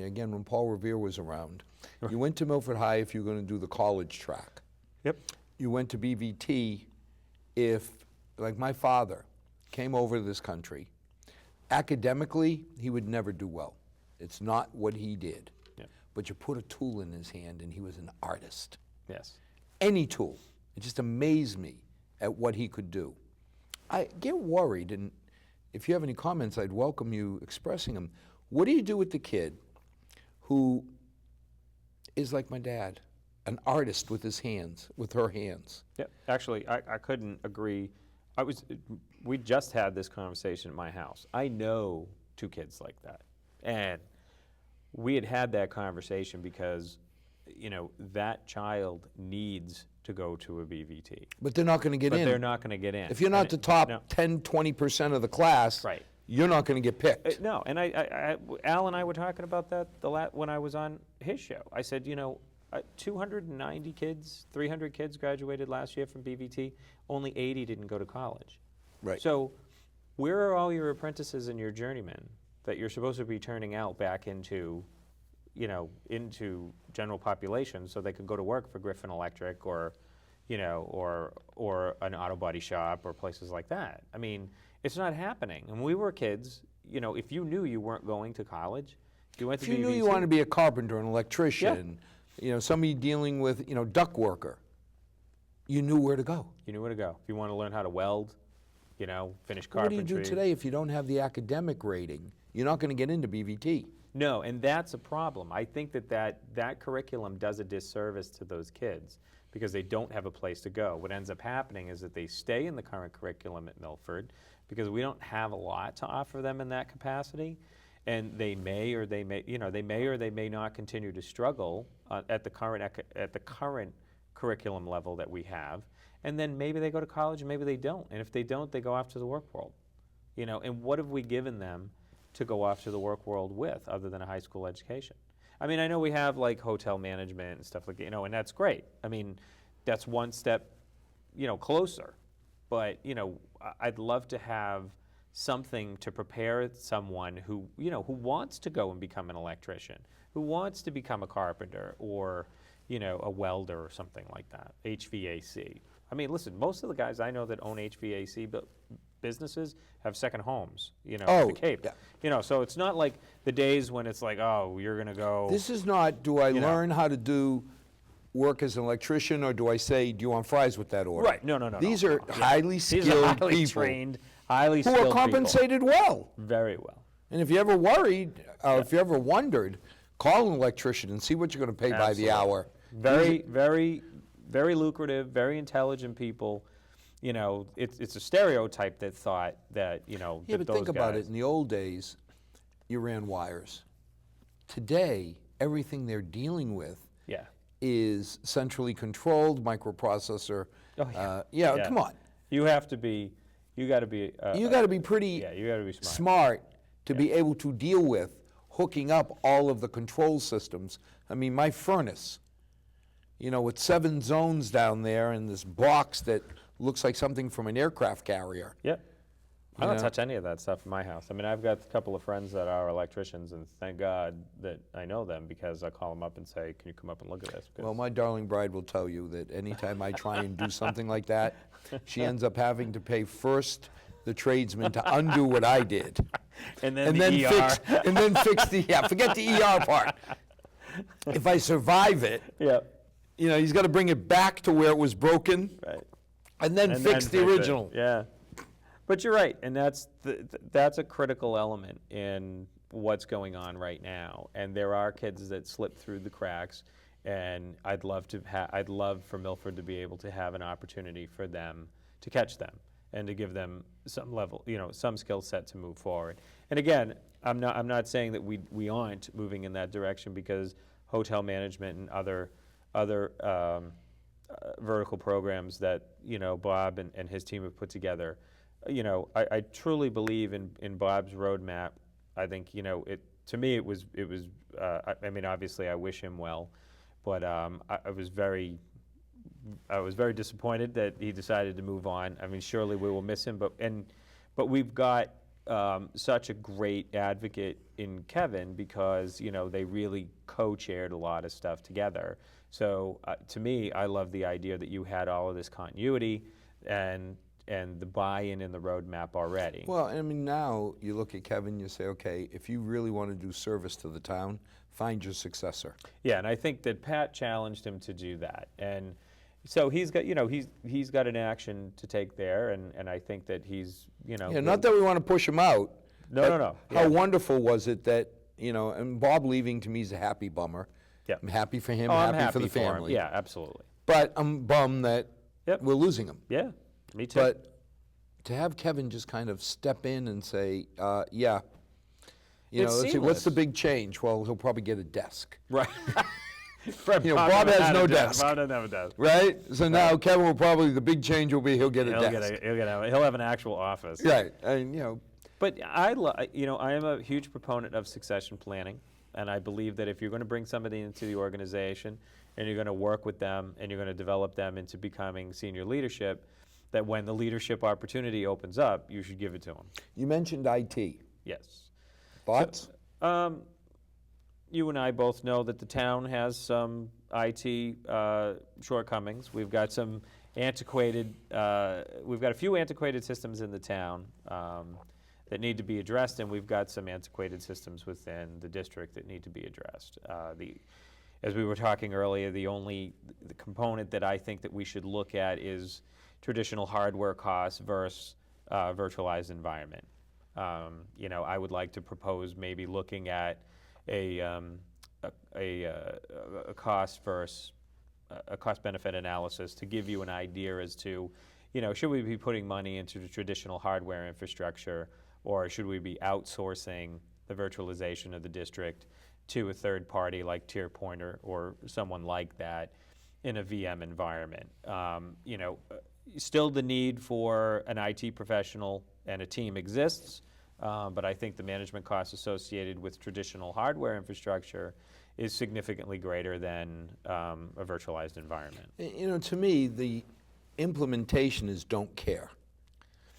again, when Paul Revere was around, you went to Milford High if you were going to do the college track. yep, You went to BVT if, like my father, came over to this country. Academically, he would never do well. It's not what he did. Yep. But you put a tool in his hand and he was an artist. yes. Any tool. It just amazed me at what he could do. I get worried, and if you have any comments, I'd welcome you expressing them. What do you do with the kid who is like my dad, an artist with his hands, with her hands? Yep. Actually, I couldn't agree. We just had this conversation at my house. I know two kids like that. And we had that conversation because, you know, that child needs to go to a BVT. But they're not going to get in. But they're not going to get in. If you're not the top no. 10, 20% of the class, Right. you're not going to get picked. No, and Al and I were talking about that when I was on his show. I said, you know, 290 kids, 300 kids graduated last year from BVT. Only 80 didn't go to college. Right. So where are all your apprentices and your journeymen that you're supposed to be turning out back into, you know, into general population so they could go to work for Griffin Electric or, you know, or an auto body shop or places like that? I mean, it's not happening. And when we were kids, you know, if you knew you weren't going to college, you went to If you knew BVT. you wanted to be a carpenter, an electrician, you know, somebody dealing with, you know, duct worker, you knew where to go. You knew where to go. If you want to learn how to weld, you know, finish What do carpentry. you do today if you don't have the academic rating? You're not going to get into BVT. No, and that's a problem. I think that curriculum does a disservice to those kids because they don't have a place to go. What ends up happening is that they stay in the current curriculum at Milford because we don't have a lot to offer them in that capacity, and they may or they may not continue to struggle at the current curriculum level that we have, and then maybe they go to college and maybe they don't, and if they don't, they go off to the work world, you know. And what have we given them to go off to the work world with other than a high school education? I mean, I know we have like hotel management and stuff like that, you know, and that's great. I mean, that's one step, you know, closer. But, you know, I'd love to have something to prepare someone who, you know, who wants to go and become an electrician, who wants to become a carpenter or, you know, a welder or something like that, HVAC. I mean, listen, most of the guys I know that own HVAC businesses have second homes, you know, at the Cape. Yeah. You know, so it's not like the days when it's like, oh, you're going to go. This is not, do I You know. learn how to do work as an electrician, or do I say, do you want fries with that order? Right, no. These no, are no. highly These skilled are highly people trained, highly who skilled are people. compensated well. Very well. And if you ever worried, or if you ever wondered, call an electrician and see what you're going to pay by the Absolutely. hour. Very lucrative, very intelligent people. You know, it's a stereotype that thought that, you know, Yeah, that but think those about guys- it. In the old days, you ran wires. Today, everything they're dealing with Yeah. is centrally controlled, microprocessor. Oh, yeah. Yeah, come on. You have to be, you got to be. You got to be pretty Yeah, you got to be smart. smart to be able to deal with hooking up all of the control systems. I mean, my furnace, you know, with 7 zones down there and this box that looks like something from an aircraft carrier. Yep. I don't know? touch any of that stuff in my house. I mean, I've got a couple of friends that are electricians, and thank God that I know them, because I call them up and say, can you come up and look at this? Well, my darling bride will tell you that anytime I try and do something like that, she ends up having to pay first the tradesman to undo what I did. And then the ER. fix the, forget the ER part. If I survive it, Yep. you know, he's got to bring it back to where it was broken, Right. and then fix the fix it. original. Yeah. But you're right, and that's a critical element in what's going on right now. And there are kids that slip through the cracks, and I'd love for Milford to be able to have an opportunity for them to catch them and to give them some level, you know, some skill set to move forward. And again, I'm not saying that we aren't moving in that direction, because hotel management and other vertical programs that, you know, Bob and his team have put together. You know, I truly believe in Bob's roadmap. I think, you know, to me it was I mean, obviously I wish him well, but I was very disappointed that he decided to move on. I mean, surely we will miss him, but we've got such a great advocate in Kevin, because, you know, they really co-chaired a lot of stuff together. So to me, I love the idea that you had all of this continuity and the buy-in in the roadmap already. Well, I mean, now you look at Kevin, you say, okay, if you really want to do service to the town, find your successor. Yeah, and I think that Pat challenged him to do that. And so he's got, you know, he's got an action to take there, and I think that he's, you know. Yeah, not that we want to push him out. No. How wonderful was it that, you know, and Bob leaving to me is a happy bummer. Yep. I'm happy for him, I'm happy for the him. family. Yeah, absolutely. But I'm bummed that we're losing him. Yeah, me too. But to have Kevin just kind of step in and say, yeah, you know, let's see, what's the big change? Well, he'll probably get a desk. Right. You know, Bob has no desk. Bob doesn't have a desk. Right? So now Kevin will probably, the big change will be he'll get a desk. He'll have an actual office. Right. And, you know. But you know, I am a huge proponent of succession planning, and I believe that if you're going to bring somebody into the organization and you're going to work with them and you're going to develop them into becoming senior leadership, that when the leadership opportunity opens up, you should give it to them. You mentioned IT. Yes. Thoughts? So, you and I both know that the town has some IT shortcomings. We've got some antiquated, we've got a few antiquated systems in the town that need to be addressed, and we've got some antiquated systems within the district that need to be addressed. As we were talking earlier, the component that I think that we should look at is traditional hardware costs versus virtualized environment. You know, I would like to propose maybe looking at a cost versus a cost-benefit analysis to give you an idea as to, you know, should we be putting money into the traditional hardware infrastructure, or should we be outsourcing the virtualization of the district to a third party like TierPoint or someone like that in a VM environment? You know, still the need for an IT professional and a team exists, but I think the management costs associated with traditional hardware infrastructure is significantly greater than a virtualized environment. You know, to me, the implementation is don't care,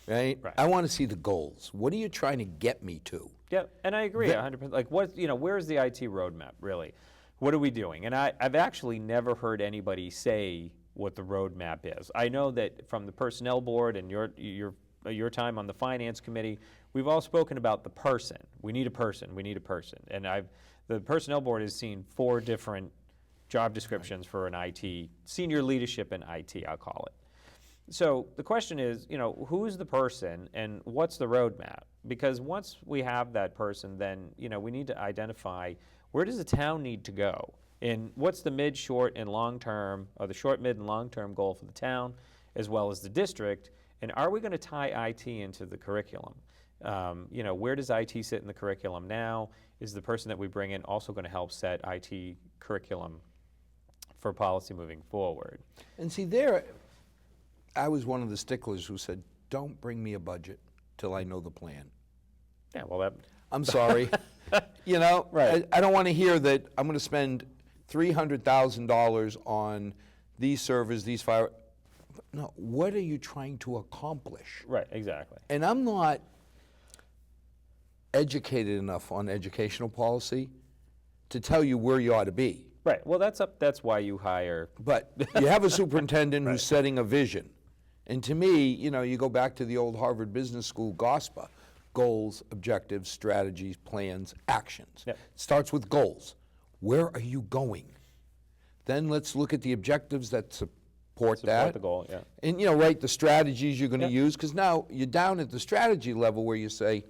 right? I want to see the goals. What are you trying to get me to? Yeah, and I agree 100%. Like, what, you know, where's the IT roadmap, really? What are we doing? And I've actually never heard anybody say what the roadmap is. I know that from the personnel board and your time on the finance committee, we've all spoken about the person. We need a person. We need a person. And the personnel board has seen 4 different job descriptions for an IT, senior leadership in IT, I'll call it. So the question is, you know, who's the person and what's the roadmap? Because once we have that person, then, you know, we need to identify where does the town need to go? And what's the mid, short, and long-term, or the short, mid, and long-term goal for the town, as well as the district? And are we going to tie IT into the curriculum? You know, where does IT sit in the curriculum now? Is the person that we bring in also going to help set IT curriculum for policy moving forward? And see, I was one of the sticklers who said, don't bring me a budget till I know the plan. Yeah, well, I'm sorry. You know, Right. I don't want to hear that I'm going to spend $300,000 on these servers, these fire. No, what are you trying to accomplish? Right, exactly. And I'm not educated enough on educational policy to tell you where you ought to be. Right, well, that's why you hire. But you have a superintendent who's setting a vision. And to me, you know, you go back to the old Harvard Business School GOSPA, goals, objectives, strategies, plans, actions. Yep. It starts with goals. Where are you going? Then let's look at the objectives that support that. Support the goal, yeah. And, you know, write the strategies you're going to Yep. use, because now you're down at the strategy level where you say,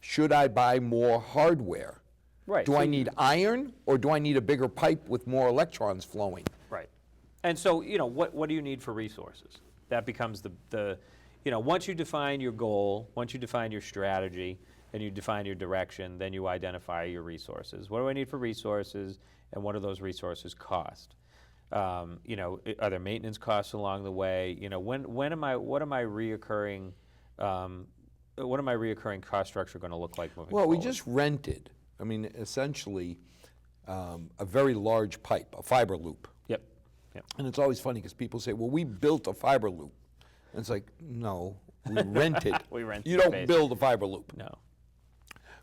should I buy more hardware? Right. Do so I you- need iron, or do I need a bigger pipe with more electrons flowing? Right. And so, you know, what do you need for resources? That becomes the you know, once you define your goal, once you define your strategy, and you define your direction, then you identify your resources. What do I need for resources, and what do those resources cost? You know, are there maintenance costs along the way? You know, what am I reoccurring cost structure going to look like moving Well, forward? we just rented, I mean, essentially, a very large pipe, a fiber loop. Yep. Yep. And it's always funny because people say, well, we built a fiber loop. And it's like, no, we rented. We rented You don't space. build a fiber loop. No.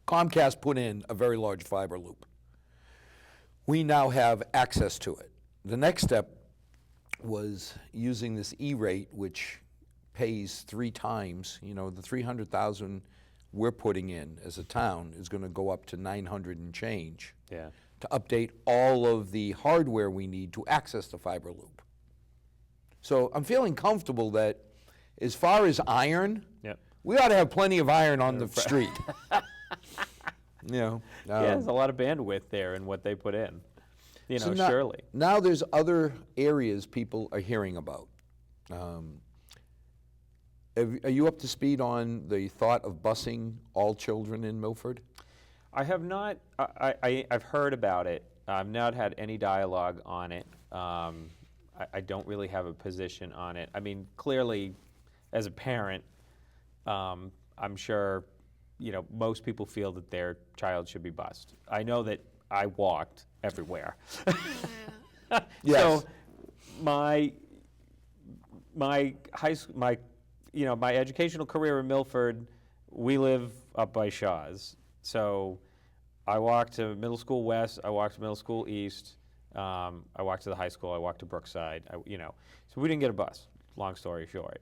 Comcast put in a very large fiber loop. We now have access to it. The next step was using this E-rate, which pays 3 times. You know, the 300,000 we're putting in as a town is going to go up to 900 and change Yeah. to update all of the hardware we need to access the fiber loop. So I'm feeling comfortable that as far as iron, Yep. we ought to have plenty of iron on the street. You know, Yeah, there's a lot of bandwidth there in what they put in. You know, so now, surely. now there's other areas people are hearing about. Are you up to speed on the thought of busing all children in Milford? I have not, I've heard about it. I've not had any dialogue on it. I don't really have a position on it. I mean, clearly, as a parent, I'm sure, you know, most people feel that their child should be bused. I know that I walked everywhere. Yes. So my educational career in Milford, we live up by Shaw's. So I walked to middle school west, I walked to middle school east, I walked to the high school, I walked to Brookside, you know. So we didn't get a bus, long story short.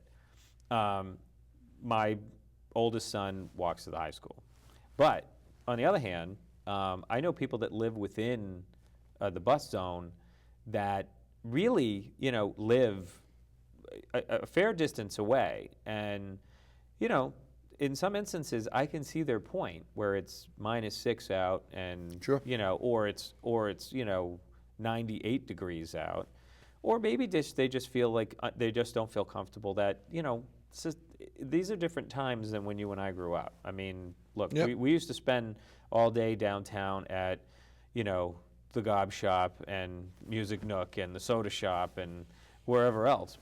My oldest son walks to the high school. But on the other hand, I know people that live within the bus zone that really, you know, live a fair distance away. And, you know, in some instances, I can see their point where it's -6 out and, Sure. you know, or it's, you know, 98 degrees out. Or maybe they just feel like they just don't feel comfortable that, you know, these are different times than when you and I grew up. I mean, look, Yep. we used to spend all day downtown at, you know, the Gob Shop and Music Nook and the Soda Shop and wherever else.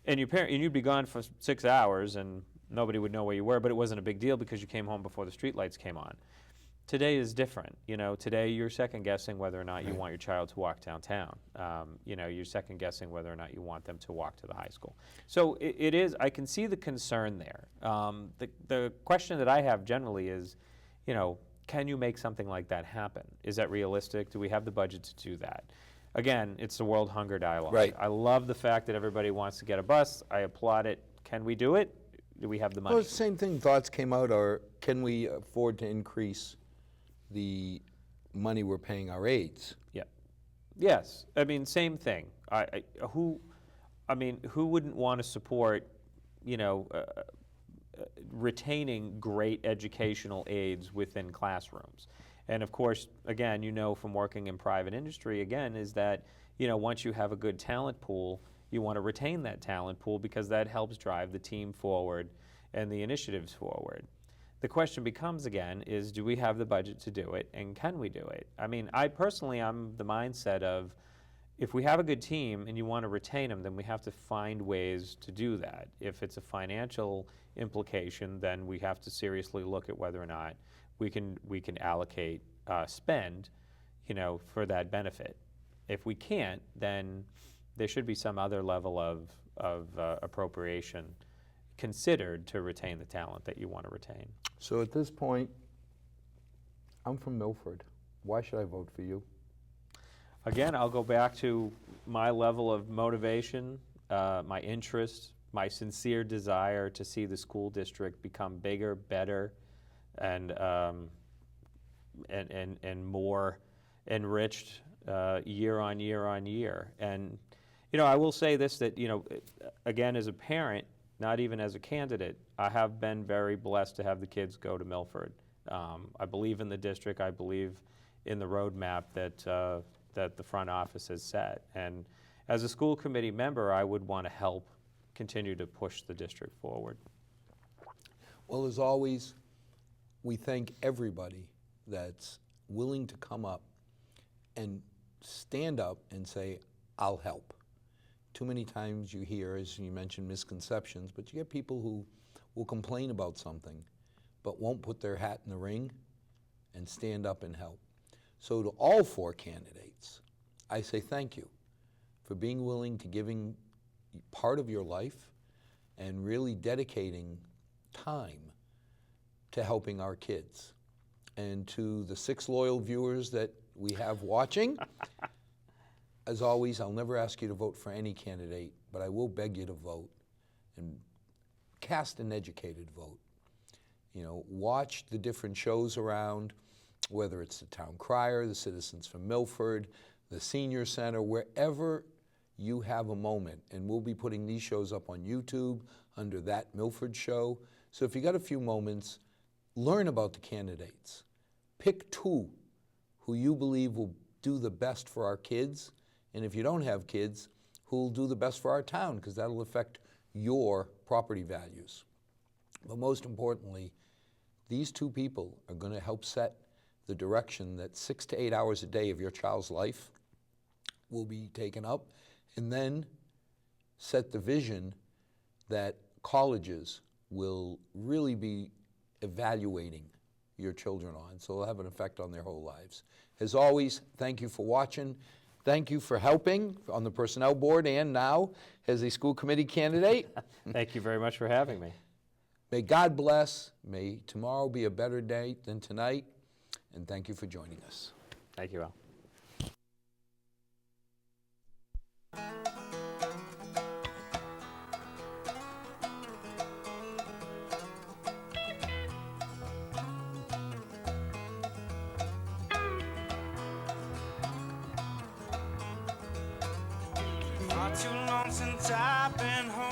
And you'd be gone for 6 hours and nobody would know where you were, but it wasn't a big deal because you came home before the streetlights came on. Today is different. You know, today you're second guessing whether or not you want your child to walk downtown. You know, you're second guessing whether or not you want them to walk to the high school. So it is, I can see the concern there. The question that I have generally is, you know, can you make something like that happen? Is that realistic? Do we have the budget to do that? Again, it's the World Hunger Dialogue. Right. I love the fact that everybody wants to get a bus. I applaud it. Can we do it? Do we have the money? Well, same thing, thoughts came out are, can we afford to increase the money we're paying our aides? Yeah. Yes. I mean, same thing. Who wouldn't want to support, you know, retaining great educational aides within classrooms? And of course, again, you know from working in private industry, again, is that, you know, once you have a good talent pool, you want to retain that talent pool because that helps drive the team forward and the initiatives forward. The question becomes, again, is do we have the budget to do it, and can we do it? I mean, I'm the mindset of, if we have a good team and you want to retain them, then we have to find ways to do that. If it's a financial implication, then we have to seriously look at whether or not we can allocate spend, for that benefit. If we can't, then there should be some other level of appropriation considered to retain the talent that you want to retain. So at this point, I'm from Milford. Why should I vote for you? Again, I'll go back to my level of motivation, my interest, my sincere desire to see the school district become bigger, better, and more enriched year on year on year. And I will say this, that again, as a parent, not even as a candidate, I have been very blessed to have the kids go to Milford. I believe in the district. I believe in the roadmap that the front office has set. And as a school committee member, I would want to help continue to push the district forward. Well, as always, we thank everybody that's willing to come up and stand up and say, I'll help. Too many times you hear, as you mentioned, misconceptions, but you get people who will complain about something but won't put their hat in the ring and stand up and help. So to all four candidates, I say thank you for being willing to giving part of your life and really dedicating time to helping our kids. And to the 6 loyal viewers that we have watching, as always, I'll never ask you to vote for any candidate, but I will beg you to vote and cast an educated vote. Watch the different shows around, whether it's the Town Crier, the Citizens from Milford, the Senior Center, wherever you have a moment. And we'll be putting these shows up on YouTube under That Milford Show. So if you got a few moments, learn about the candidates. Pick 2 who you believe will do the best for our kids. And if you don't have kids, who will do the best for our town, because that'll affect your property values. But most importantly, these 2 people are going to help set the direction that 6 to 8 hours a day of your child's life will be taken up, and then set the vision that colleges will really be evaluating your children on, so it'll have an effect on their whole lives. As always, thank you for watching. Thank you for helping on the personnel board and now as a school committee candidate. Thank you very much for having me. May God bless. May tomorrow be a better day than tonight. And thank you for joining us. Thank you, Al. Not too long since I've been home.